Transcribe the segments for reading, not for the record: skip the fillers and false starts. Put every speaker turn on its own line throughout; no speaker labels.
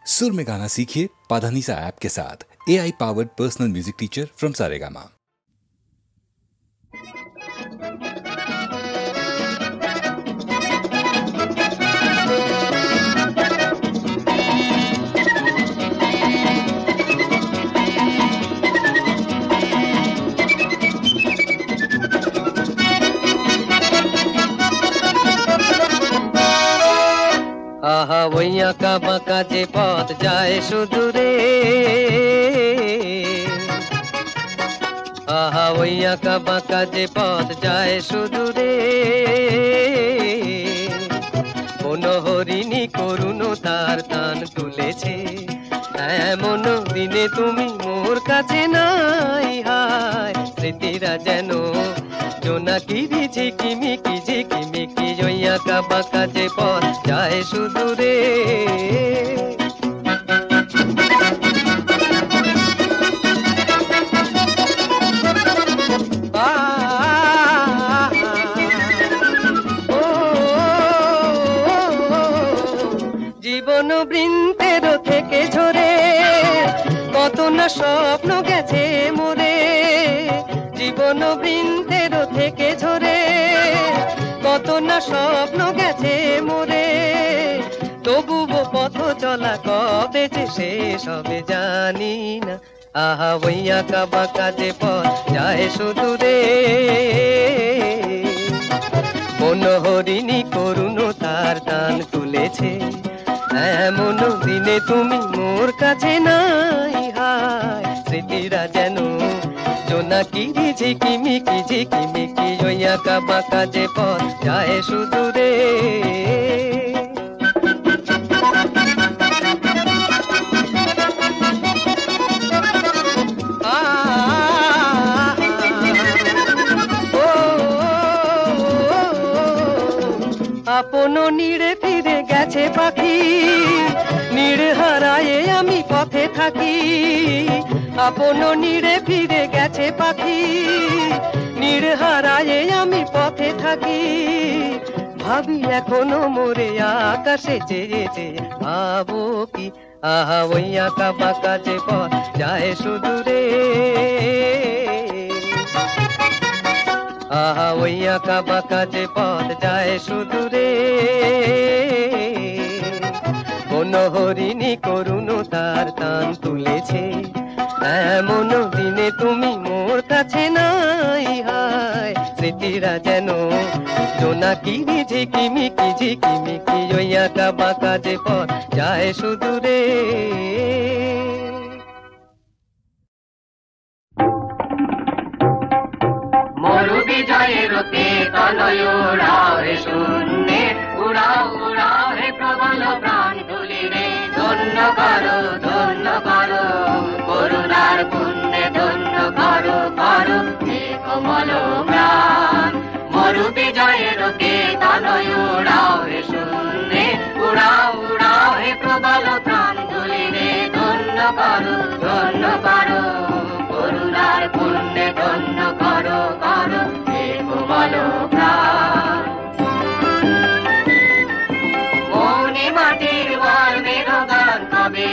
सुर में गाना सीखिए पाधानीसा ऐप के साथ। AI powered personal music teacher from Saregama.
আহা ওই আঁকা বাঁকা যে পথ যায় সুদূরে, আহা ওই আঁকা বাঁকা যে পথ যায় সুদূরে, কোন হরিণী করুণ তার টান তুলেছে, এমন দিনে তুমি মোর কাছে নাই। হায় স্মৃতিরা যেন জোনাকিরি ঝিকিমিকি ঝিকিমিকি, ওই আঁকা বাঁকা যে পথ যায় সুদূরে। জীবন বৃন্তের থেকে ঝরে কত না স্বপ্ন গেছে মোরে, জীবন বৃন্তের থেকে ঝরে কত না স্বপ্ন গেছে মোরে, তবুও পথ চলা কবে যে শেষ হবে জানি না। আহা ওই আঁকা বাঁকা যে পথ যায় সুদূরে, কোন হরিণী করুণ তার টান তুলেছে, এমন দিনে তুমি মোর কাছে নাই। হায় স্মৃতিরা যেন জোনাকিরি ঝিকিমিকি ঝিকিমিকি, ওই আঁকা বাঁকা যে পথ যায় সুদূরে। আপন নীড়ে ফিরে গেছে পাখি, নীড় হারায়ে আমি পথে থাকি, আপন নীড়ে ফিরে গেছে পাখি, নীড় হারায়ে আমি পথে থাকি, ভাবি এখনো মোরে আকাশে চেয়েছে ভাবো কি। আহা ওই আঁকা বাঁকা যে পথ যায় সুদূরে, আহা ওই আঁকা বাঁকা যে পথ যায় সুদূরে, কোন হরিণী করুণ তার টান তুলেছে, এমন দিনে তুমি মোর কাছে নাই। হায় স্মৃতিরা যেন জোনাকিরি ঝিকিমিকি ঝিকিমিকি, ওই আঁকা বাঁকা যে পথ যায় সুদূরে।
মরু বিজয়ের কেতন উড়াও হে শূন্যে, উড়াও উড়াও হে প্রবল প্রাণ তুলিরে, ধন্য করো করুণার পুণ্যে ধন্য করো করো হে কোমল প্রাণ। মরু বিজয়ের কেতন উড়াও হে শূন্যে, উড়াও উড়াও হে প্রবল প্রাণ তুলিরে, ধন্য করো করুণার পুণ্যে ধন্য করো করো হে কোমল প্রাণ। মৌনি মাটির মর্মের গান কবে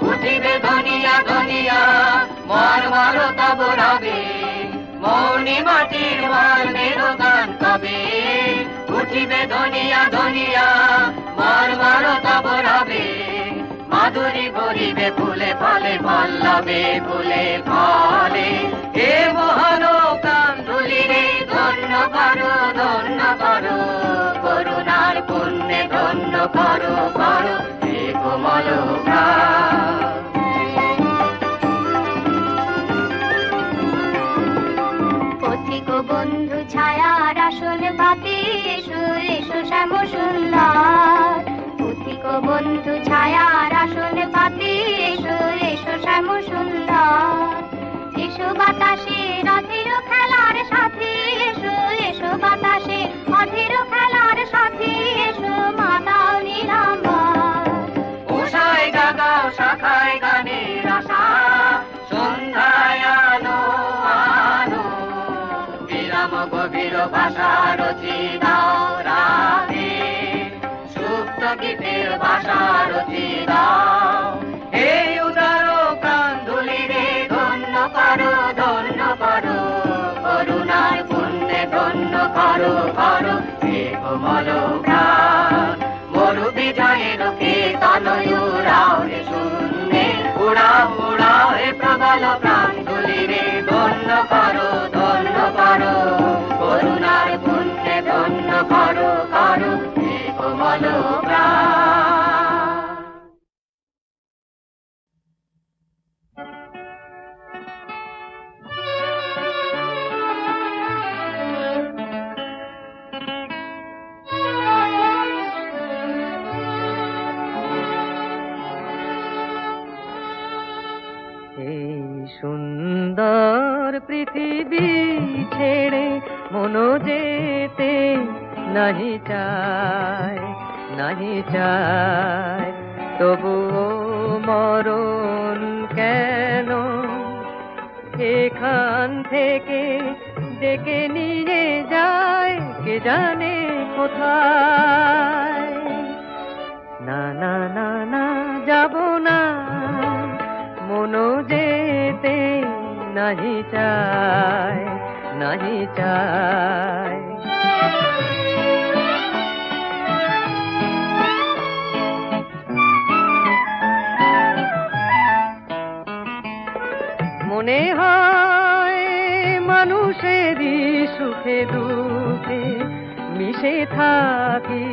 উঠিবে ধনিয়া ধনিয়া, মর্মর তব রবে, মৌনি মাটির মর্মের গান কবে উঠিবে ধনিয়া ধনিয়া, মর্মর তব রবে, মাধুরী ভরিবে ফুলে ফলে পল্লবে ফুলে ফলে, হে মহান প্রাণ ধুলিরে ধন্য করো করুণার পুণ্যে ধন্য করো করো হে কোমল প্রাণ।
পথিক বন্ধু ছায়ার আসন পাতে এসো এসো শ্যাম সুন্দর, পথিক বন্ধু ছায়ার আসন পাতে এসো এসো শ্যাম সুন্দর, এসো বাতাসে অধীর খেলার সাথে, এসো এসো বাতাসে অধীর খেলার সাথে, এসো মাতাও নিরাময়।
উষায় জাগাও শাখায় গানের আশা, সন্ধ্যায় আলো আলো, বিরাম গভীর ভাষা রচি দাও রাধে, সুপ্ত গীতের ভাষা রচি দাও। তনয় উড়াও রে শূন্যে, উড়াও উড়াও এ প্রবল প্রাণগুলি রে, ধন্য করো করুণার পুণ্যে ধন্য করো করো এ কোমল প্রাণ।
এই সুন্দর পৃথিবী ছেড়ে মনো যেতে নাহি চায়, তবুও মরণ কেন এখান থেকে ডেকে নিয়ে যায় কে জানে কোথায়। না না না না যাব না, মনো যেতে নাহি চায়। মনে হয় মানুষেরই সুখে দুঃখে মিশে থাকি,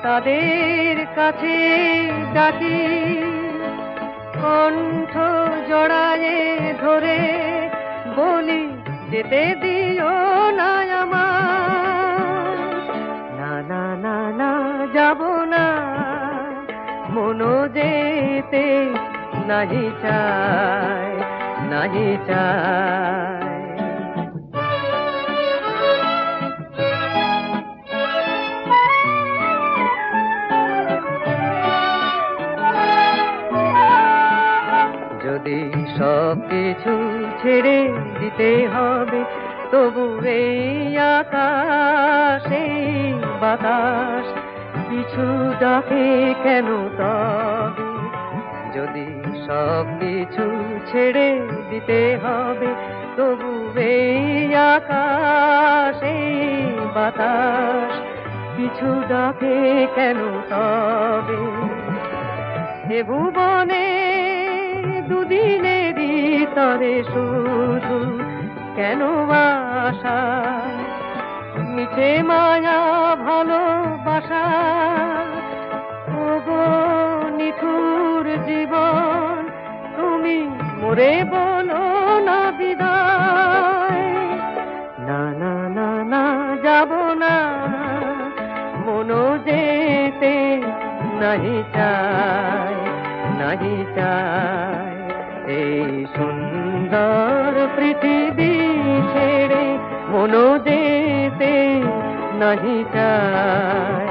তাদের কাছে ডাকি কণ্ঠ জড়ায়ে ধরে বলি যেতে দিও না আমার। না না না না যাব না, মনো যেতে নাহি চায়। যদি সব কিছু ছেড়ে দিতে হবে, তবু এই আকাশ এই বাতাস কিছু ডাকে কেন তবে? যদি সব কিছু ছেড়ে দিতে হবে, তবু এই আকাশ এই বাতাস কিছু ডাকে কেন তবে? এ ভুবনে দুদিনেরই তরে শুধু কেন আশা, মিছে মায়া ভালোবাসা, ওগো নিঠুর জীবন তুমি মোরে বলো না বিদায়। না না না না যাব না, মনো যেতে নাহি চায়। এই সুন্দর পৃথিবী ছেড়ে মনো যেতে নাহি চায়।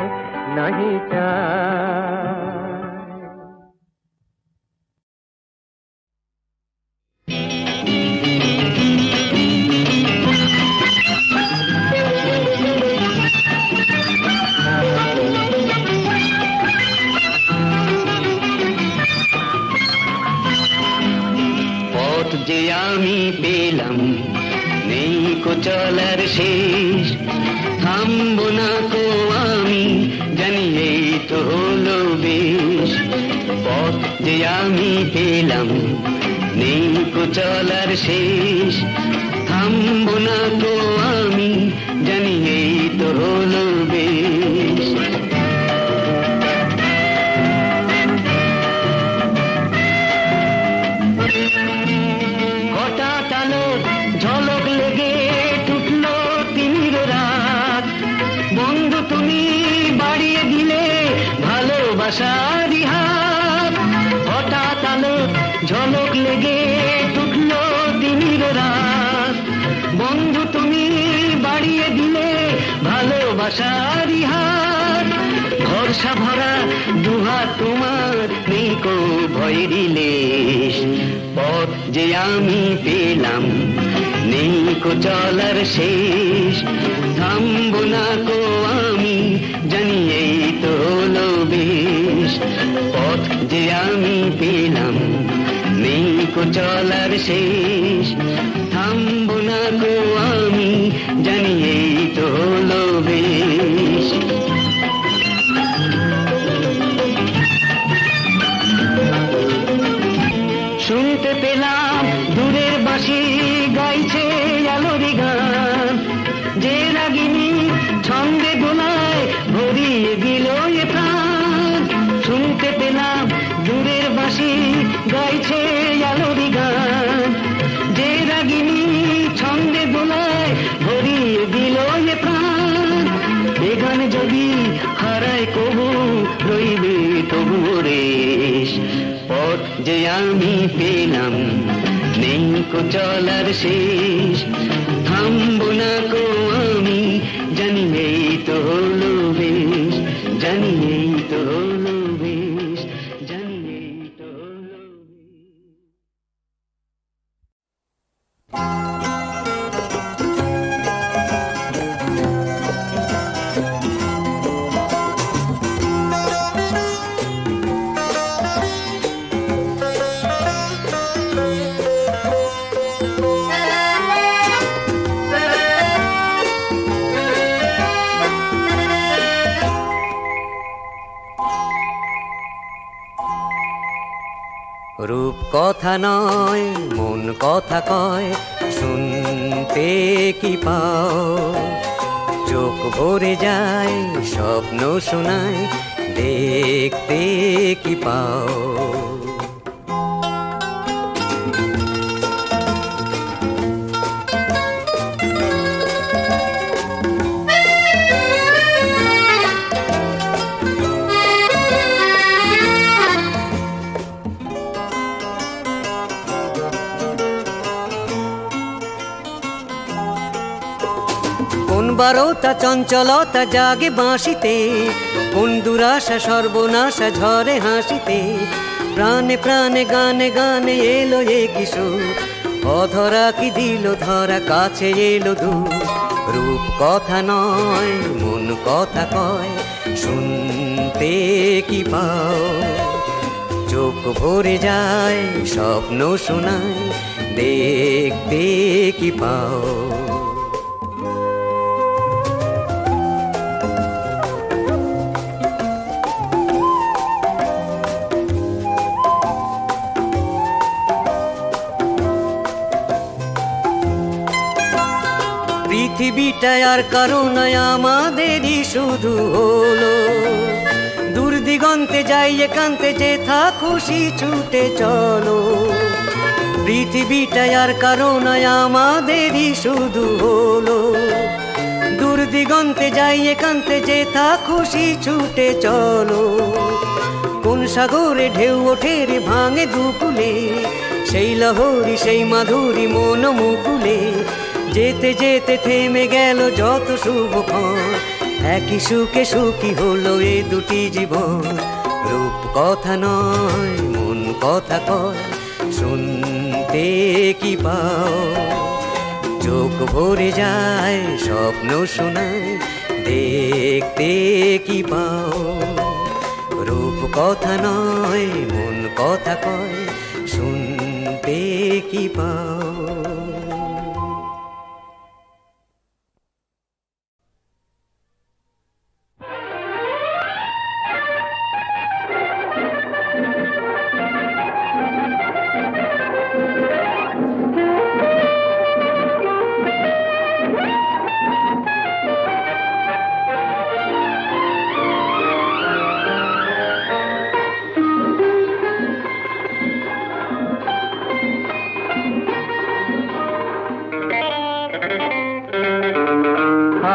যে আমি পেলাম নেই কো চলার শেষ, থামবো না কো আমি জানি এই তো হলো বেশ। পথ যে আমি পেলাম নেই কো চলার শেষ, থামবো না কো আমি জানি এই তো হলো বেশ। ঝলক লেগে টুটলো তিমির রাত, বন্ধু তুমি বাড়িয়ে দিলে ভালোবাসারই হাত। হঠাৎ আলো ঝলক লেগে টুটলো তিমির রাত, বন্ধু তুমি বাড়িয়ে দিলে ভালোবাসারই হাত। ভরসা ভরা দুহাত তোমার নেই কো ভয়েরই লেশ। পথ যে আমি পেলাম নেই কো চলার শেষ, থামবো না কো আমি জানি এই তো হলো বেশ। পথ যে আমি পেলাম নেই কো চলার শেষ, থামবো না কো আমি জানি এই তো হলো বেশ। প্রাণ যদি হারায় কবু রইবে তবুও রেশ। পথ যে আমি পেলাম নেই কো চলার শেষ, থামবো না কো আমি, জানি এই তো হলো বেশ, জানি এই তো হলো বেশ, জানি এই তো হলো
রূপ কথা নয় মন কথা কয়, শুনতে কি পাও? চোখ ভরে যায় স্বপ্ন শোনায়, দেখতে কি পাও? বারোটা চঞ্চলতা জাগে বাঁশিতে, কোন দুরাশা সর্বনাশা ঝরে হাসিতে, প্রাণে প্রাণে গানে গানে এলো এ কিশোর, অধরা কি দিল ধরা কাছে এলো দূর। রূপ কথা নয় মন কথা কয়, শুনতে কি পাও? চোখ ভরে যায় স্বপ্ন শোনায়, দেখতে কি পাও? পৃথিবীটা আর কারো নয় আমাদেরই শুধু হলো, দূর দিগন্তে যাই একান্তে যেথা খুশি ছুটে চলো। পৃথিবীটা আর কারো নয় আমাদেরই শুধু হলো, দূর দিগন্তে যাই একান্তে যেথা খুশি ছুটে চলো। কোন সাগরে ঢেউ ওঠে রে ভাঙে দুকুলে, সেই লহরী সেই মাধুরী মন মুকুলে, যেতে যেতে থেমে গেল যত শুভক্ষণ, একই সুখে সুখী হলো এ দুটি জীবন। রূপ কথা নয় মন কথা কয়, শুনতে কি পাও? চোখ ভরে যায় স্বপ্ন শোনায়, দেখতে কি পাও? রূপ কথা নয় মন কথা কয়, শুনতে কি পাও?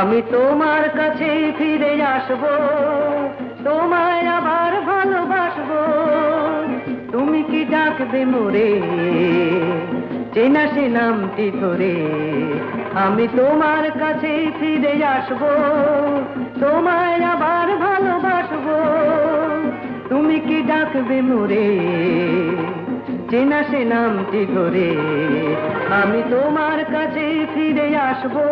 আমি তোমার কাছে ফিরে আসবো, তোমায় আবার ভালোবাসবো। তুমি কি ডাকবে মোরে, চেনা সে নামটি ধরে? আমি তোমার কাছে ফিরে আসবো, তোমায় আবার ভালোবাসবো। তুমি কি ডাকবে মোরে, চেনা সে নামটি ধরে? আমি তোমার কাছে ফিরে আসবো।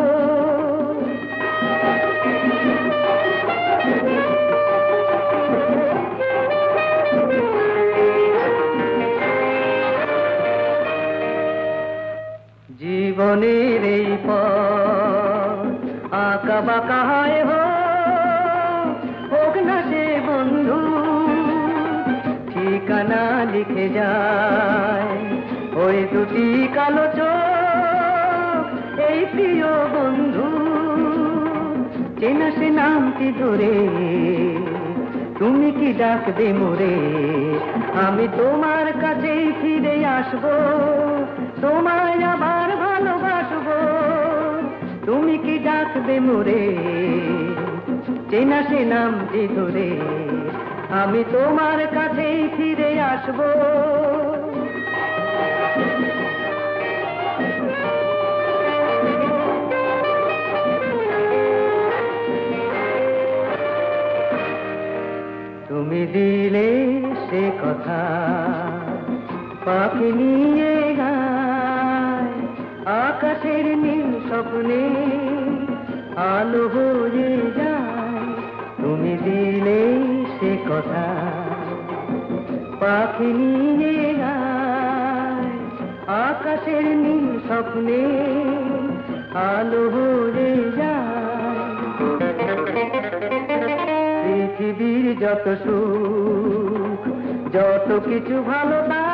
জীবনের এই পথ আঁকা বাঁকা হয় হোক না সে বন্ধু, ঠিকানা লিখে যায় ওই দুটি কালো চোখ, এই প্রিয় বন্ধু। চেনা সে নামটি ধরে, তুমি কি ডাকবে মোরে? আমি তোমার কাছেই ফিরে আসবো, তোমায় আবার ভালোবাসবো। তুমি কি ডাকবে মোরে,
চেনা সে নামটি ধরে আমি তোমার কাছেই ফিরে আসবো। তুমি দিলে সে কথা পাখি নিয়ে গায় আকাশের নীল স্বপ্নে আলো হয়ে যায়। তুমি দিলে সে কথা পাখি নিয়ে গায় আকাশের নীল স্বপ্নে আলো হয়ে যায়। পৃথিবীর যত সুখ যত কিছু ভালোবাসা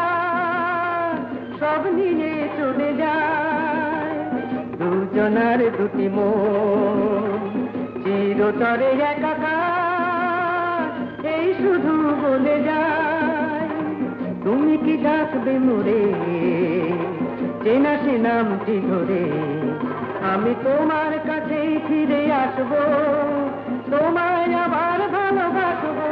সব নিয়ে চলে যায়। দুজনার দুটি মন চিরতরে একাকার এই শুধু বলে যায়। তুমি কি ডাকবে মোরে চেনা সে নামটি ধরে আমি তোমার কাছেই ফিরে আসবো, তোমায় আবার ভালোবাসবো।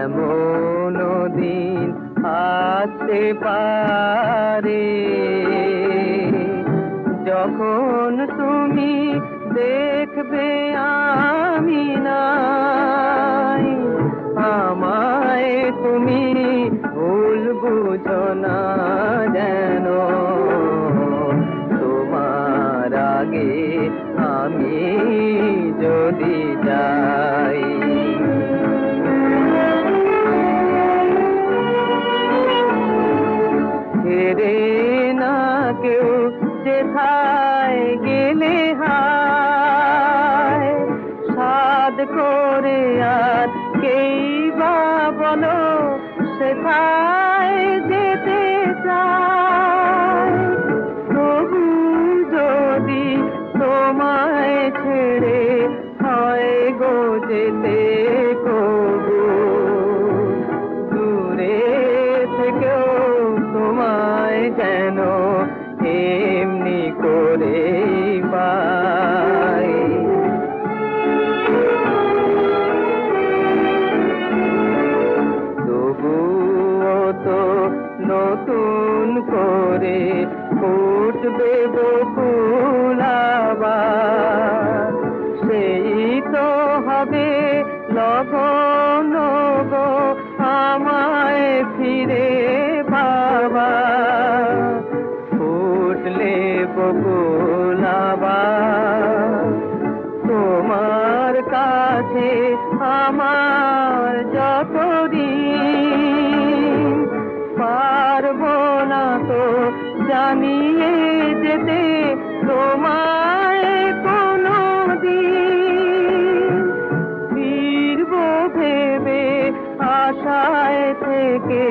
এমন দিন আসতে পারে যখন তুমি দেখবে আমি নাই, আমায় তুমি ভুল বুঝো না যেন, তোমার আগে আমি যদি যাই। ছেড়ে না কেউ যেথায় গেলে হায়, সাধ করে আর কেই বা বলো সেথায় যেতে চায়। তবু যদি তোমায় ছেড়ে হয় গো যেতে কবু, দূরে থেকেও তোমায় যেন এমনি করে পাই। তবুও তো নতুন করে ফুটবে বকুল আবার, সেই তো হবে লগন গো আমায় ফিরে পাবা। ফুটলে বকুল আবার তোমার কাছে আমার যত দিন, পারবো না তো জানিয়ে যেতে তোমায় কোনো দিন। ফিরবো ভেবে আশায় থেকে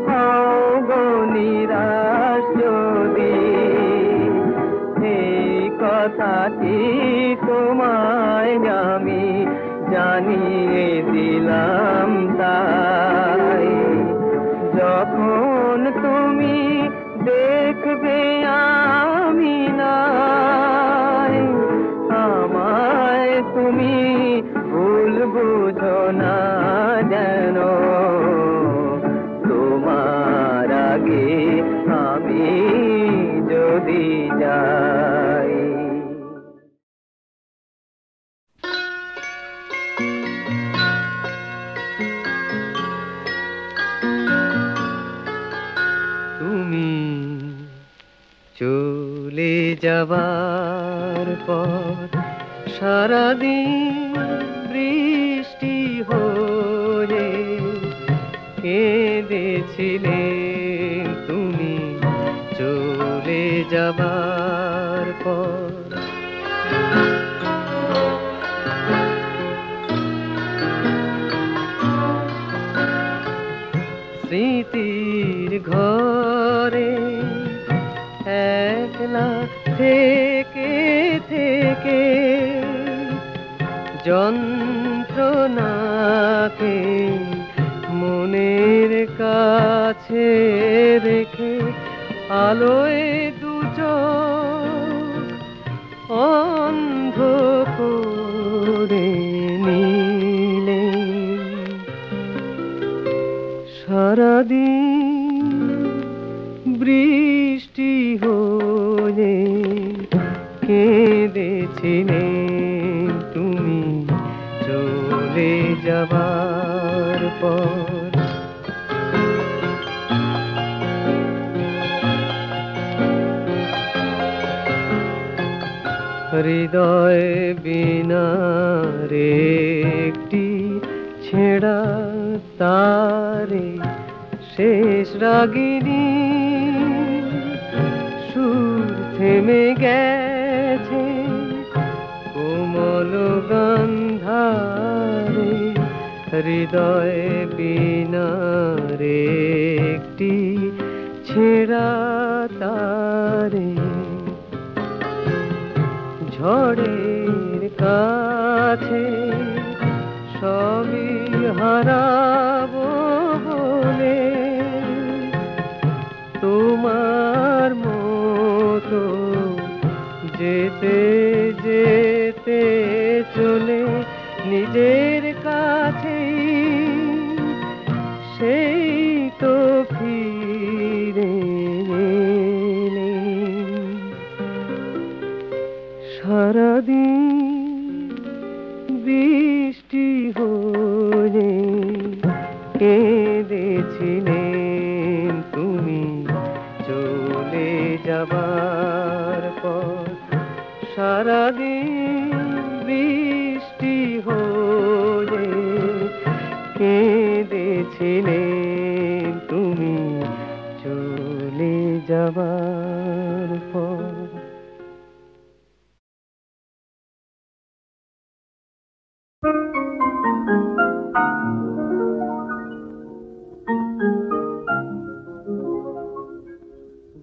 হও গো নিরাশ যদি, এই কথাটি তোমায় আমি জানিয়ে দিলাম তাই। যখন তুমি দেখবে আমি নাই, আমায় তুমি ভুল বুঝো না যেন, তোমার আগে আমি যদি যাই। তুমি চলে যাবার পর সারাদিন বৃষ্টি হয়ে কেঁদেছিলেন তুমি চলে যাবার পর। স্মৃতির ঘরে একলা থেকে থেকে যন্ত্রণাকে মনের কাছে রেখে আলোয় দুচোখ অন্ধ করে নিলে সারাদিন বৃষ্টি হয়ে কেঁদেছিলে তুমি চলে যাবার পর। হৃদয় বিনার একটি ছেঁড়া তারে শেষ রাগিনী সুর থেমে গেছে কোমল গন্ধারে। হৃদয় বিনার একটি ছেঁড়া তারে ঝড়ের কাছে সবই হারাবো বলে তোমার মতো যেতে যেতে চলে নিজের কাছেই সেই তো ফিরে এলে। সারাদিন বৃষ্টি হয়ে কেঁদেছিলেন তুমি চলে যাবার পর। সারাদিন বৃষ্টি হয়ে কেঁদেছিলেন তুমি চলে যাবার পর।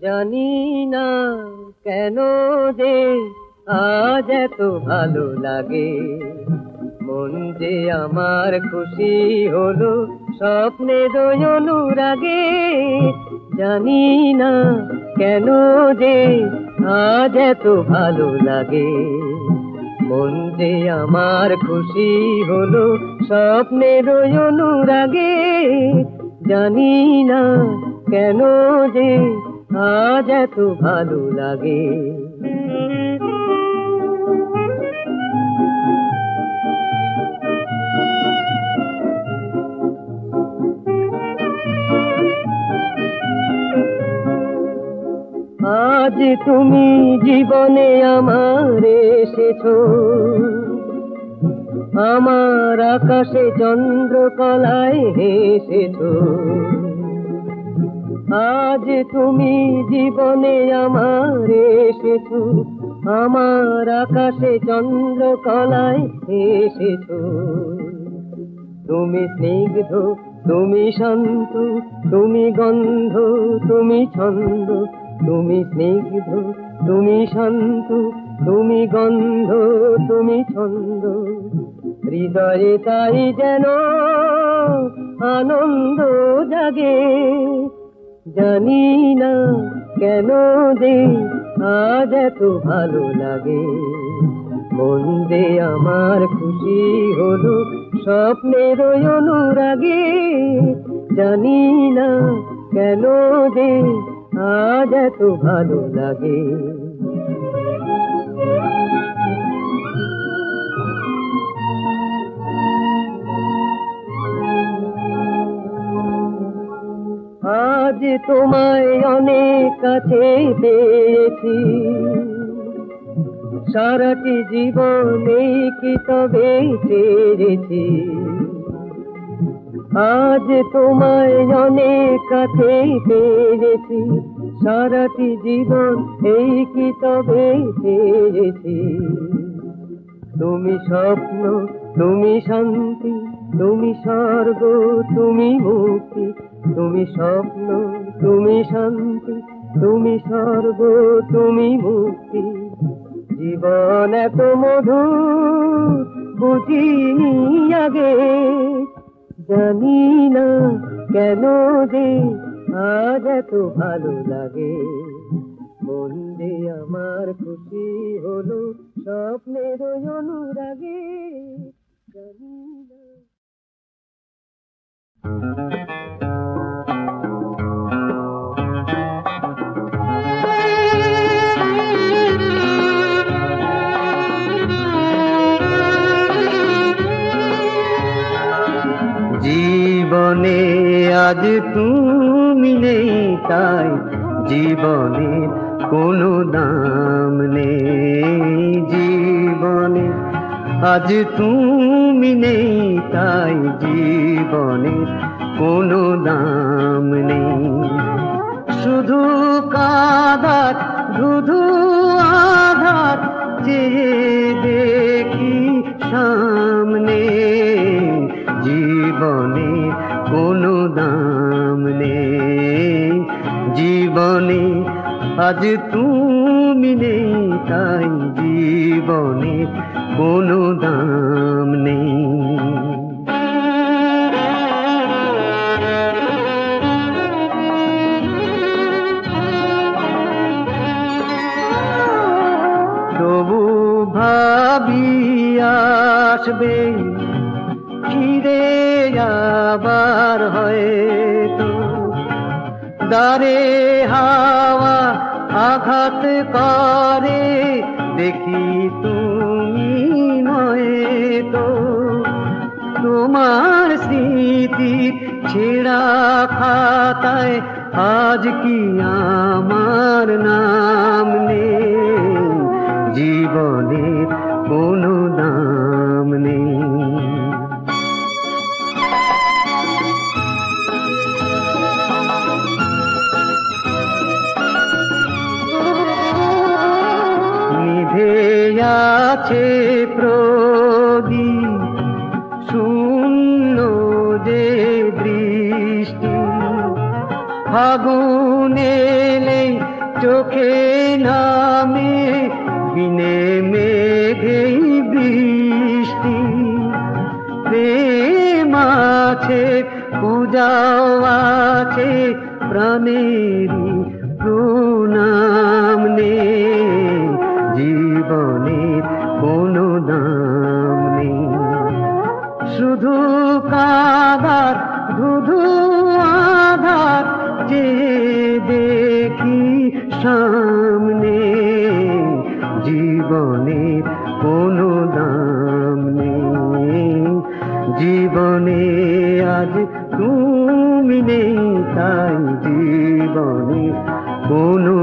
জানি না কেন যে আজ এত ভালো লাগে, মন যে আমার খুশি হলো স্বপ্নের অনুরাগে। জানি না কেন যে আজ এত ভালো লাগে, মন যে আমার খুশি হলো স্বপ্নের অনুরাগে। জানি না কেন যে আজ এত ভালো লাগে। আজ তুমি জীবনে আমার এসেছো, আমার আকাশে চন্দ্রকলায় হেসেছো। আজ তুমি জীবনে আমার এসেছো, আমার আকাশে চন্দ্রকলায় হেসেছো। তুমি স্নিগ্ধ, তুমি শান্ত, তুমি গন্ধ, তুমি ছন্দ। তুমি স্নিগ্ধ, তুমি শান্ত, তুমি গন্ধ, তুমি ছন্দ। হৃদয়ে তাই যেন আনন্দ জাগে। জানি না কেন যে আজ এত ভালো লাগে, মন যে আমার খুশি হলো স্বপ্নের অনুরাগে। জানি না কেন যে আজ এত ভালো লাগে। আজ তোমায় অনেক কাছে পেয়েছি, সারাটি জীবনে কি তবে চেয়েছি। আজ তোমায় অনেক কাছে পেয়েছি, সারাটি জীবন এই কি তবে চেয়েছি। তুমি স্বপ্ন, তুমি শান্তি, তুমি স্বর্গ, তুমি মুক্তি। তুমি স্বপ্ন, তুমি শান্তি, তুমি স্বর্গ, তুমি মুক্তি। জীবন এত মধুর বুঝিনি আগে, জানি না কেন যে আজ এত ভালো লাগে। মন যে আমার খুশি হলো স্বপ্নের অনুরাগে, জানি না। জীবনে আজ তুমি নেই তাই জীবনের কোনো দাম নেই। জীবনে আজ তুমি নেই তাই জীবনের কোনো দাম নেই। শুধু কাঁদার ধুধু আধার চেয়ে দেখি সামনে, জীবনে কোনো দাম নেই। জীবনে আজ তুমি নেই তাই জীবনে কোনো দাম নেই। তবু ভাবি আসবে ফিরে আবার হয়তো, দ্বারে হাওয়া আঘাত করে দেখি তুমি নয়তো। তোমার স্মৃতির ছেঁড়া খাতায় আজ কি আমার নাম নেই। জীবনের কোনো দাম নেই। নিভে আছে প্রদীপ শূন্য যে দৃষ্টি, ফাগুন এলে চোখে নামে বিনে মেঘেই বৃষ্টি। প্রেম আছে পূজাও আছে প্রাণেরই প্রণাম নেই। জীবনের কোনো দাম নেই। শুধু কাঁদার ধুধু আধার যে দেখি সামনে, জীবনের কোনো দাম নেই। জীবনে আজ তুমি নেই তাই জীবনে কোনো